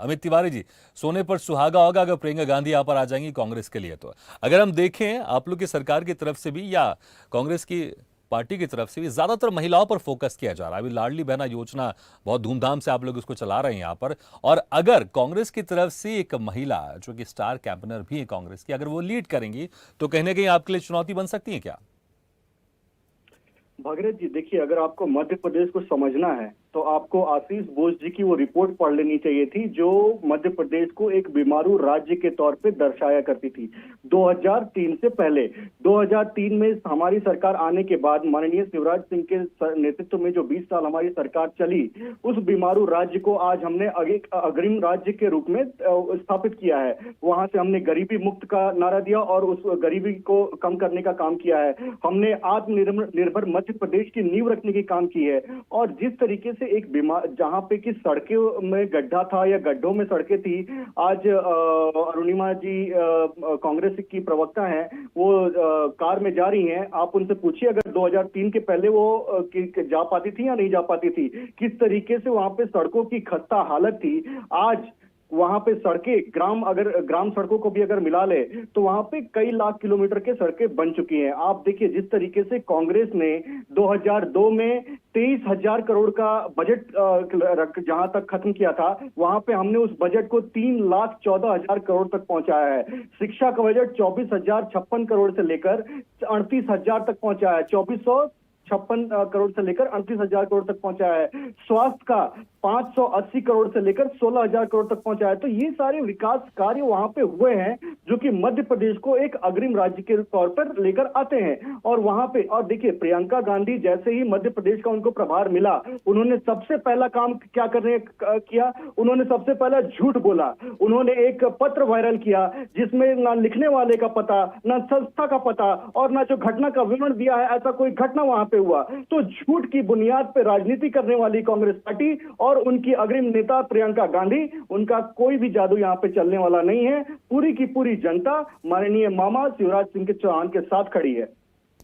अमित तिवारी जी, सोने पर सुहागा होगा अगर प्रियंका गांधी यहाँ पर आ जाएंगी कांग्रेस के लिए। तो अगर हम देखें आप लोग की सरकार की तरफ से भी या कांग्रेस की पार्टी की तरफ से भी ज्यादातर महिलाओं पर फोकस किया जा रहा है। अभी लाडली बहना योजना बहुत धूमधाम से आप लोग उसको चला रहे हैं यहाँ पर, और अगर कांग्रेस की तरफ से एक महिला जो कि स्टार कैंपेनर भी है कांग्रेस की, अगर वो लीड करेंगी तो कहीं ना कहीं आपके लिए चुनौती बन सकती है क्या? भगीरथ जी, देखिए, अगर आपको मध्य प्रदेश को समझना है तो आपको आशीष बोस जी की वो रिपोर्ट पढ़ लेनी चाहिए थी जो मध्य प्रदेश को एक बीमारू राज्य के तौर पे दर्शाया करती थी 2003 से पहले। 2003 में हमारी सरकार आने के बाद माननीय शिवराज सिंह के नेतृत्व में जो 20 साल हमारी सरकार चली, उस बीमारू राज्य को आज हमने एक अग्रिम राज्य के रूप में स्थापित किया है। वहां से हमने गरीबी मुक्त का नारा दिया और उस गरीबी को कम करने का काम किया है। हमने आत्मनिर्भर मध्य प्रदेश की नींव रखने की काम की है। और जिस तरीके से एक बीमार, जहां पे कि सड़कों में गड्ढा था या गड्ढों में सड़कें थी, आज अरुणिमा जी कांग्रेस की प्रवक्ता हैं, वो कार में जा रही हैं। आप उनसे पूछिए अगर 2003 के पहले वो जा पाती थी या नहीं जा पाती थी, किस तरीके से वहां पे सड़कों की खस्ता हालत थी। आज वहां पे सड़कें, अगर ग्राम सड़कों को भी अगर मिला ले तो वहां पे कई लाख किलोमीटर के सड़कें बन चुकी हैं। आप देखिए जिस तरीके से कांग्रेस ने 2002 में 23,000 करोड़ का बजट जहां तक खत्म किया था, वहां पे हमने उस बजट को 3,14,000 करोड़ तक पहुंचाया है। शिक्षा का बजट 24,056 करोड़ से लेकर 38,000 तक पहुंचाया है। 2456 करोड़ से लेकर 38,000 करोड़ तक पहुंचाया है। स्वास्थ्य का 580 करोड़ से लेकर 16,000 करोड़ तक पहुंचा है। तो ये सारे विकास कार्य वहां पे हुए हैं जो कि मध्य प्रदेश को एक अग्रिम राज्य के तौर पर लेकर आते हैं। और वहां पे, और देखिए, प्रियंका गांधी जैसे ही मध्य प्रदेश का उनको प्रभार मिला, उन्होंने सबसे पहला काम क्या किया, उन्होंने सबसे पहला झूठ बोला। उन्होंने एक पत्र वायरल किया जिसमें ना लिखने वाले का पता, ना संस्था का पता और ना जो घटना का विवरण दिया है, ऐसा कोई घटना वहां पे हुआ। तो झूठ की बुनियाद पर राजनीति करने वाली कांग्रेस पार्टी और उनकी अग्रिम नेता प्रियंका गांधी, उनका कोई भी जादू यहां पे चलने वाला नहीं है। पूरी की पूरी जनता माननीय मामा शिवराज सिंह चौहान के साथ खड़ी है।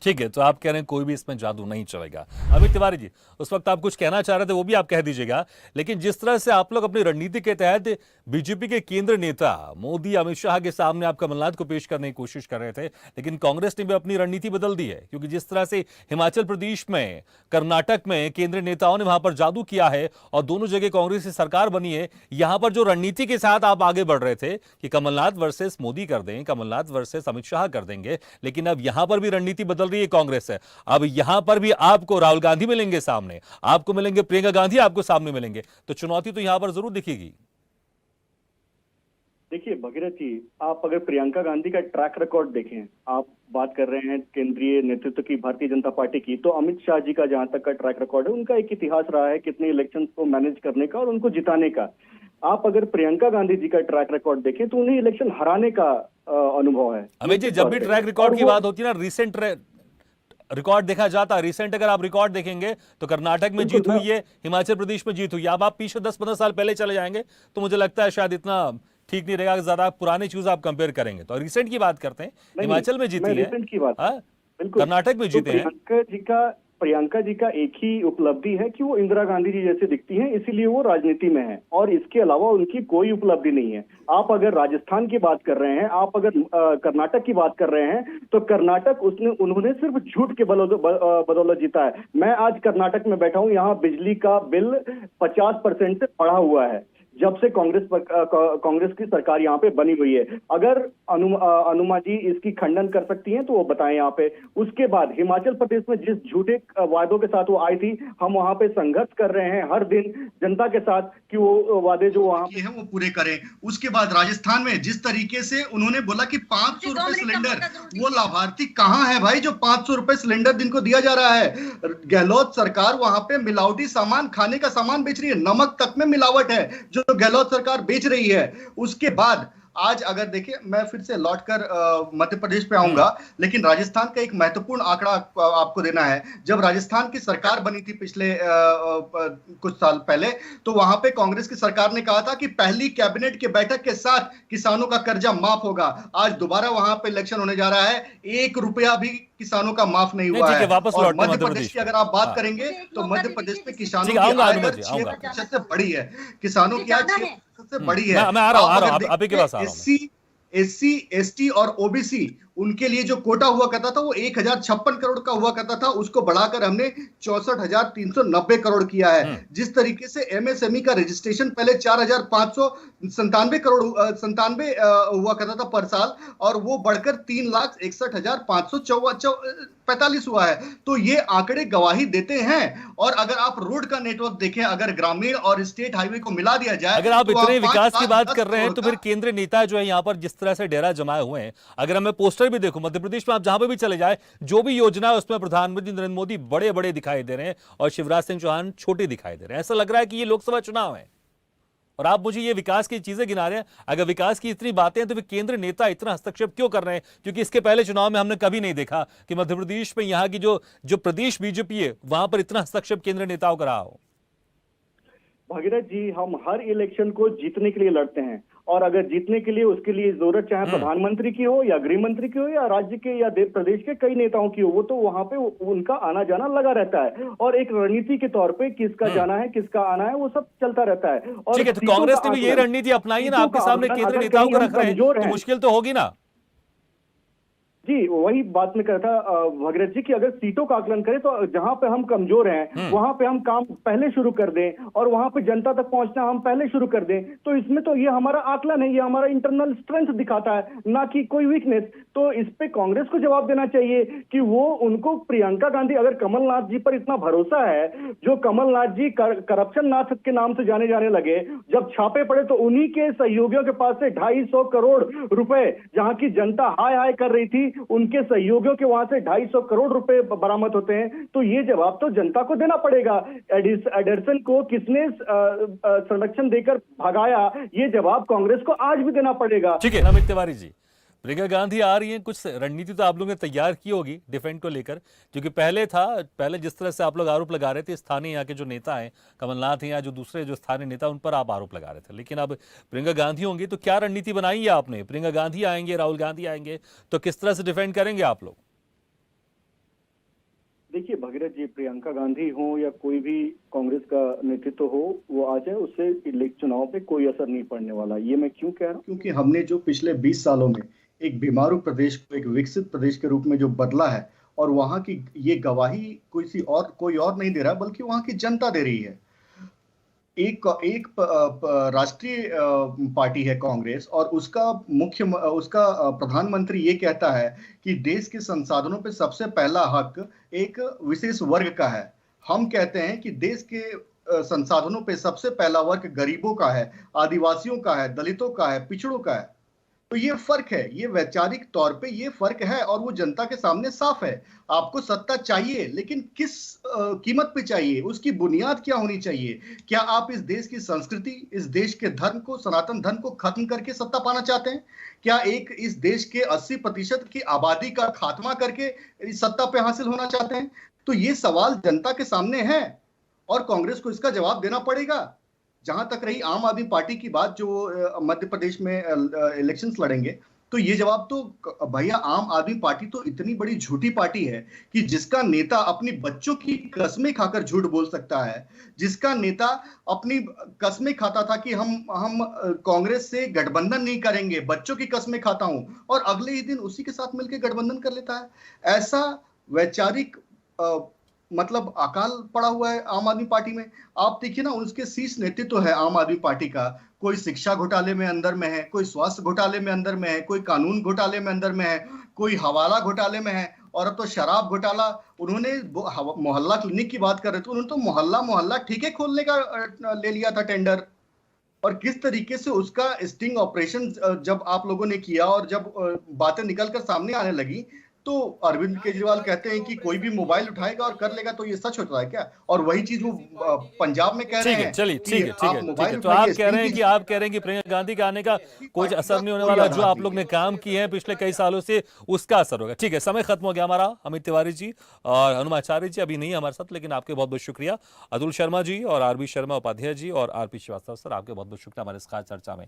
ठीक है, तो आप कह रहे हैं कोई भी इसमें जादू नहीं चलेगा। अमित तिवारी जी, उस वक्त आप कुछ कहना चाह रहे थे, वो भी आप कह दीजिएगा। लेकिन जिस तरह से आप लोग अपनी रणनीति के तहत बीजेपी के केंद्र नेता मोदी, अमित शाह के सामने आप कमलनाथ को पेश करने की कोशिश कर रहे थे, लेकिन कांग्रेस ने भी अपनी रणनीति बदल दी है। क्योंकि जिस तरह से हिमाचल प्रदेश में, कर्नाटक में केंद्रीय नेताओं ने वहां पर जादू किया है और दोनों जगह कांग्रेस की सरकार बनी है, यहां पर जो रणनीति के साथ आप आगे बढ़ रहे थे कि कमलनाथ वर्सेस मोदी कर दें, कमलनाथ वर्सेस अमित शाह कर देंगे, लेकिन अब यहां पर भी रणनीति बदल रही है कांग्रेस है। अब यहां पर भी आपको राहुल गांधी मिलेंगे सामने, आपको मिलेंगे प्रियंका गांधी, आपको सामने मिलेंगे, तो चुनौती तो यहां पर जरूर दिखेगी। देखिए भगीरथ जी, आप अगर प्रियंका गांधी का ट्रैक रिकॉर्ड देखें, आप बात कर रहे हैं केंद्रीय नेतृत्व की, भारतीय जनता पार्टी की, तो अमित शाह जी का जहां तक का ट्रैक रिकॉर्ड है, उनका एक इतिहास रहा है कितने इलेक्शंस को मैनेज करने का और उनको जिताने का। आप अगर प्रियंका गांधी जी का ट्रैक रिकॉर्ड देखें तो उन्हें इलेक्शन हराने का अनुभव है। अमित जी, जब भी ट्रैक रिकॉर्ड की बात होती है ना, रिसेंट रिकॉर्ड देखा जाता है। रिसेंट अगर आप रिकॉर्ड देखेंगे तो कर्नाटक में जीत हुई है, हिमाचल प्रदेश में जीत हुई है। अब आप पीछे 10-15 साल पहले चले जाएंगे तो मुझे लगता है शायद इतना ठीक नहीं रहेगा, ज्यादा पुराने चीज आप कंपेयर करेंगे। तो रिसेंट की बात करते हैं, हिमाचल में जीती है, कर्नाटक में जीते हैं। प्रियंका जी का एक ही उपलब्धि है कि वो इंदिरा गांधी जी जैसे दिखती हैं, इसीलिए वो राजनीति में है, और इसके अलावा उनकी कोई उपलब्धि नहीं है। आप अगर राजस्थान की बात कर रहे हैं, आप अगर कर्नाटक की बात कर रहे हैं, तो कर्नाटक उन्होंने सिर्फ झूठ के बदौलत जीता है। मैं आज कर्नाटक में बैठा हूं, यहाँ बिजली का बिल 50% से बढ़ा हुआ है जब से कांग्रेस की सरकार यहाँ पे बनी हुई है। अगर अनुमा जी इसकी खंडन कर सकती हैं तो वो बताएं यहाँ पे। उसके बाद हिमाचल प्रदेश में जिस झूठे वादों के साथ वो आई थी, हम वहाँ पे संघर्ष कर रहे हैं हर दिन जनता के साथ कि वो वादे जो वहाँ हैं वो पूरे करें। उसके बाद राजस्थान में जिस तरीके से उन्होंने बोला कि 500 रुपए सिलेंडर, वो लाभार्थी कहाँ है भाई जो 500 रुपए सिलेंडर दिन को दिया जा रहा है? गहलोत सरकार वहां पे मिलावटी सामान, खाने का सामान बेच रही है, नमक तक में मिलावट है जो गहलोत सरकार बेच रही है। उसके बाद आज अगर देखिए, मैं फिर से लौटकर मध्य प्रदेश पे आऊंगा, लेकिन राजस्थान का एक महत्वपूर्ण आंकड़ा आपको देना है। जब राजस्थान की सरकार बनी थी पिछले कुछ साल पहले, तो वहां पे कांग्रेस की सरकार ने कहा था कि पहली कैबिनेट की बैठक के साथ किसानों का कर्जा माफ होगा। आज दोबारा वहां पे इलेक्शन होने जा रहा है, 1 रुपया भी किसानों का माफ नहीं नहीं, हुआ ठीक है, है। वापस और लौटते हैं मध्य मध्य प्रदेश प्रदेश की में। अगर आप बात हाँ। करेंगे तो मध्य प्रदेश में किसानों ठीक की है, आऊंगा आय अनुमति दर जी, 6% से बड़ी है। किसानों की आय 6% से बड़ी है। मैं आ रहा हूँ, आप अगर आप ही के देखेंगे पास आ रहा हूँ मैं। एससी एसटी और ओबीसी उनके लिए जो कोटा हुआ करता था वो 1056 करोड़ का हुआ करता था, उसको बढ़ाकर हमने 64,390 करोड़ किया है। जिस तरीके से एमएसएमई का रजिस्ट्रेशन पहले 4,597 हुआ करता था पर साल, और वो बढ़कर 3,61,545 हुआ है। तो ये आंकड़े गवाही देते हैं। और अगर आप रोड का नेटवर्क देखें, अगर ग्रामीण और स्टेट हाईवे को मिला दिया जाए अगर आप तो वहां इतने विकास की बात 5,10 कर रहे हैं करोड़ तो का फिर केंद्रीय नेता जो है यहाँ पर जिस तरह से डेरा जमाए हुए हैं, अगर मैं पोस्टर भी देखूं मध्य प्रदेश में, आप जहां पे भी चले जाए, जो भी योजना है उसमें प्रधानमंत्री नरेंद्र मोदी बड़े बड़े दिखाई दे रहे हैं और शिवराज सिंह चौहान छोटे दिखाई दे रहे हैं। ऐसा लग रहा है कि ये लोकसभा चुनाव है और आप मुझे ये विकास की चीजें गिना रहे हैं। अगर विकास की इतनी बातें हैं तो फिर केंद्र नेता इतना हस्तक्षेप क्यों कर रहे हैं? क्योंकि इसके पहले चुनाव में हमने कभी नहीं देखा कि मध्य प्रदेश में यहाँ की जो जो प्रदेश बीजेपी है वहां पर इतना हस्तक्षेप केंद्र नेताओं का रहा हो। भगीरथ जी, हम हर इलेक्शन को जीतने के लिए लड़ते हैं, और अगर जीतने के लिए उसके लिए जरूरत चाहे प्रधानमंत्री की हो या गृह मंत्री की हो या राज्य के या प्रदेश के कई नेताओं की हो, वो तो वहां पे उनका आना जाना लगा रहता है, और एक रणनीति के तौर पे किसका जाना है किसका आना है वो सब चलता रहता है। और ठीक है, तो कांग्रेस ने भी यही रणनीति अपनाई है ना, आपके सामने केंद्रीय नेताओं को रख रहे हैं तो मुश्किल तो होगी ना। जी, वही बात में कहता भगीरथ जी कि अगर सीटों का आकलन करें तो जहां पे हम कमजोर हैं वहां पे हम काम पहले शुरू कर दें और वहां पे जनता तक पहुंचना हम पहले शुरू कर दें, तो इसमें तो ये हमारा आकलन है, ये हमारा इंटरनल स्ट्रेंथ दिखाता है, ना कि कोई वीकनेस। तो इस पे कांग्रेस को जवाब देना चाहिए कि वो उनको प्रियंका गांधी, अगर कमलनाथ जी पर इतना भरोसा है, जो कमलनाथ जी करप्शन नाथ के नाम से जाने जाने लगे, जब छापे पड़े तो उन्हीं के सहयोगियों के पास से 250 करोड़ रुपए, जहां की जनता हाय हाय कर रही थी, उनके सहयोगियों के वहां से 250 करोड़ रुपए बरामद होते हैं, तो ये जवाब तो जनता को देना पड़ेगा। एडरसन को किसने संरक्षण देकर भगाया, ये जवाब कांग्रेस को आज भी देना पड़ेगा। ठीक है अमित तिवारी जी, प्रियंका गांधी आ रही हैं, कुछ रणनीति तो आप लोगों ने तैयार की होगी डिफेंड को लेकर, क्योंकि पहले जिस तरह से आप लोग आरोप लगा रहे थे स्थानीय यहाँ के जो नेता हैं, कमलनाथ हैं या जो दूसरे जो स्थानीय नेता, उन पर आप आरोप लगा रहे थे, लेकिन अब प्रियंका गांधी होंगी तो क्या रणनीति बनाई है आपने? प्रियंका गांधी आएंगे, राहुल गांधी आएंगे, तो किस तरह से डिफेंड करेंगे आप लोग? देखिए भगीरथ जी, प्रियंका गांधी हो या कोई भी कांग्रेस का नेतृत्व हो, वो आ जाए, उससे चुनाव पे कोई असर नहीं पड़ने वाला। ये मैं क्यों कह रहा हूँ? क्योंकि हमने जो पिछले 20 सालों में एक बीमारू प्रदेश को एक विकसित प्रदेश के रूप में जो बदला है, और वहां की ये गवाही कोई और नहीं दे रहा, बल्कि वहां की जनता दे रही है। एक राष्ट्रीय पार्टी है कांग्रेस, और उसका प्रधानमंत्री ये कहता है कि देश के संसाधनों पे सबसे पहला हक एक विशेष वर्ग का है। हम कहते हैं कि देश के संसाधनों पे सबसे पहला वर्ग गरीबों का है, आदिवासियों का है, दलितों का है, पिछड़ों का है। तो ये फर्क है, ये वैचारिक तौर पे ये फर्क है, और वो जनता के सामने साफ है। आपको सत्ता चाहिए, लेकिन किस कीमत पे चाहिए, उसकी बुनियाद क्या होनी चाहिए? क्या आप इस देश की संस्कृति, इस देश के धर्म को, सनातन धर्म को खत्म करके सत्ता पाना चाहते हैं? क्या इस देश के 80% की आबादी का खात्मा करके इस सत्ता पे हासिल होना चाहते हैं? तो ये सवाल जनता के सामने है, और कांग्रेस को इसका जवाब देना पड़ेगा। जहां तक रही आम आदमी पार्टी की बात, जो मध्य प्रदेश में इलेक्शंस लड़ेंगे, तो ये जवाब तो भैया, आम आदमी पार्टी तो इतनी बड़ी झूठी पार्टी है कि जिसका नेता अपनी बच्चों की कस्में खाकर झूठ बोल सकता है, जिसका नेता अपनी कस्में खाता था कि हम कांग्रेस से गठबंधन नहीं करेंगे, बच्चों की कस्में खाता हूं, और अगले ही दिन उसी के साथ मिलकर गठबंधन कर लेता है। ऐसा वैचारिक मतलब अकाल पड़ा हुआ है आम आदमी पार्टी में। आप देखिए ना, उसके शीर्ष नेतृत्व है आम आदमी पार्टी का, कोई शिक्षा घोटाले में अंदर में है, कोई स्वास्थ्य घोटाले में अंदर में है, कोई कानून घोटाले में अंदर में है, कोई हवाला घोटाले में है, और अब तो शराब घोटाला। उन्होंने मोहल्ला क्लिनिक की बात कर रहे थे, उन्होंने तो मोहल्ला ठीके खोलने का ले लिया था टेंडर। और किस तरीके से उसका स्टिंग ऑपरेशन जब आप लोगों ने किया, और जब बातें निकलकर सामने आने लगी, तो अरविंद केजरीवाल कहते हैं कि कोई भी मोबाइल उठाएगा और कर लेगा, तो ये सच होता है क्या? और वही चीज वो पंजाब में कह रहे हैं। चलिए ठीक है। तो आप कह रहे हैं कि प्रियंका गांधी का आने का कोई असर नहीं होने वाला, जो आप लोग ने काम किए हैं पिछले कई सालों से उसका असर होगा। ठीक है, समय खत्म हो गया हमारा। अमित तिवारी जी और हनुमाचार्य जी अभी नहीं हमारे साथ, लेकिन आपके बहुत बहुत शुक्रिया। अतुल शर्मा जी और आरबी शर्मा उपाध्याय जी और आरपी श्रीवास्तव सर, आपके बहुत बहुत शुक्रिया हमारे इस खास चर्चा में